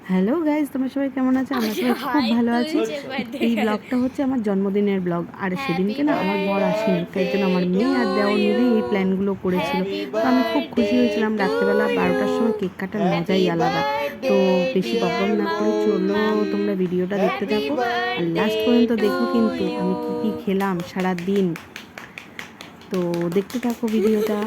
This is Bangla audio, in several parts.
হ্যালো গাইজ, তোমরা সবাই কেমন আছো? আমরা সবাই খুব ভালো আছি। এই ব্লগটা হচ্ছে আমার জন্মদিনের ব্লগ। আর সেদিনকে না আমার বর আসেনি, তাই জন্য আমার মেয়ে আর দেওর মিলে এই প্ল্যানগুলো করেছিল। তো আমি খুব খুশি হয়েছিলাম। রাত্রেবেলা 12টার সময় কেক কাটার মজাই আলাদা। তো বেশি বকবক না করে চলো তোমরা ভিডিওটা দেখতে থাকো আর লাস্ট পর্যন্ত দেখো কিন্তু আমি কি খেলাম সারা দিন। তো দেখতে থাকো ভিডিওটা।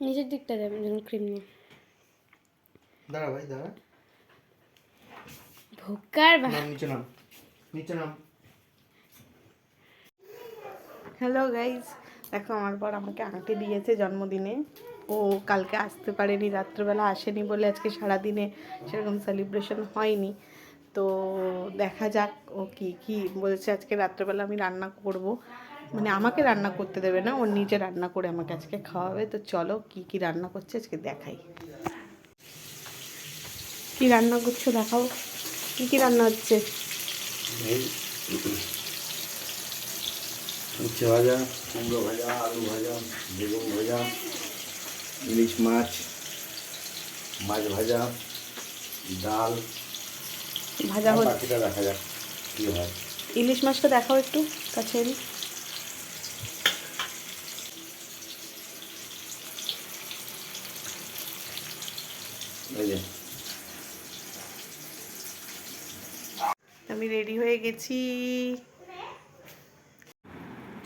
নিচের দিকটা দেবেন যেন ক্রিম নিয়ে দাঁড়া ভাই দাঁড়া ভোকার নিচে নাম। হ্যালো গাইজ, দেখো আমার বর আমাকে আংটি দিয়েছে জন্মদিনে। ও কালকে আসতে পারেনি, রাত্রেবেলা আসেনি বলে আজকে সারাদিনে সেরকম সেলিব্রেশন হয়নি। তো দেখা যাক ও কি বলছে। আজকে রাত্রেবেলা আমি রান্না করব, মানে আমাকে রান্না করতে দেবে না, ওর নিজে রান্না করে আমাকে আজকে খাওয়াবে। তো চলো কি রান্না করছে আজকে দেখাই। কি রান্না করছো দেখাও, কি রান্না হচ্ছে? উচ্ছে ভাজা, কুমড়ো ভাজা, আলু ভাজা, বেগুন ভাজা, ইলিশ মাছ, মাছ ভাজা, ডাল ভাজা হচ্ছে। বাকিটা দেখা যাক কী হয়। ইলিশ মাছটা দেখাও একটু কাছে এনে। এই যে আমি রেডি হয়ে গেছি,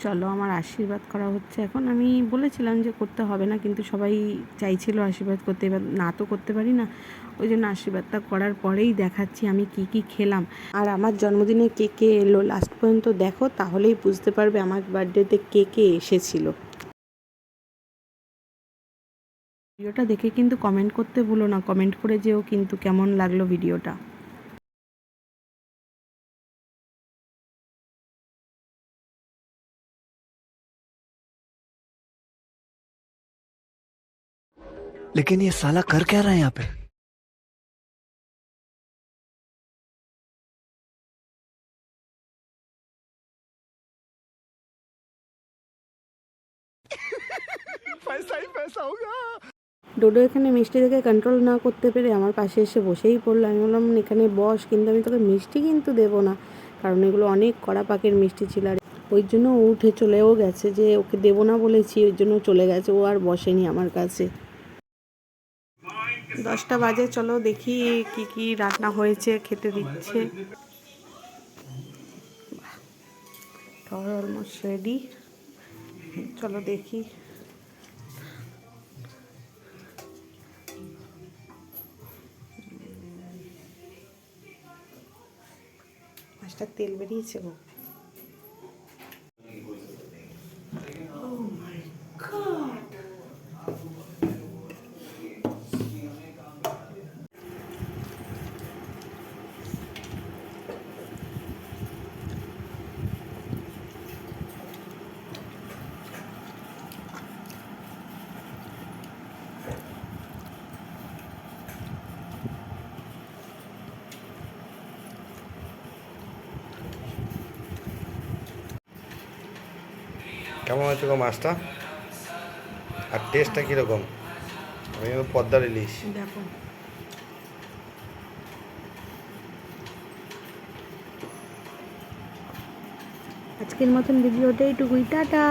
চলো আমার আশীর্বাদ করা হচ্ছে এখন। আমি বলেছিলাম যে করতে হবে না, কিন্তু সবাই চাইছিল আশীর্বাদ করতে, এবার না তো করতে পারি না। ওই জন্য আশীর্বাদটা করার পরেই দেখাচ্ছি আমি কি খেলাম। আর আমার জন্মদিনে কে এলো লাস্ট পর্যন্ত দেখো, তাহলেই বুঝতে পারবে আমার বার্থডেতে কে এসেছিলো। ভিডিওটা দেখে কিন্তু কমেন্ট করতে ভুলো না, কমেন্ট করে যেও কিন্তু কেমন লাগলো ভিডিওটা। लेकिन ये साला कर क्या रहा है यहाँ पे? पैसा ही पैसा होगा। ডোডো এখানে মিষ্টি থেকে কন্ট্রোল না করতে পেরে আমার পাশে এসে বসেই পড়লো। আমি বললাম এখানে বস, কিন্তু আমি তোকে মিষ্টি কিন্তু দেবো না, কারণ এগুলো অনেক কড়া পাকের মিষ্টি ছিল। আর ওই জন্য ও উঠে চলেও গেছে, যে ওকে দেবো না বলেছি ওই জন্য চলে গেছে, ও আর বসেনি আমার কাছে। 10টা বাজে, চলো দেখি কি রান্না হয়েছে, খেতে দিচ্ছে। অলমোস্ট রেডি, চলো দেখি। মাছটা তেল বেরিয়েছে গো। কেমন হয়েছে গো মাছটা? আর টেস্টটা কীরকম? আমি পদ্মার ইলিশ। দেখো আজকের মতন ভিডিওটা এইটুকুই, টাটা।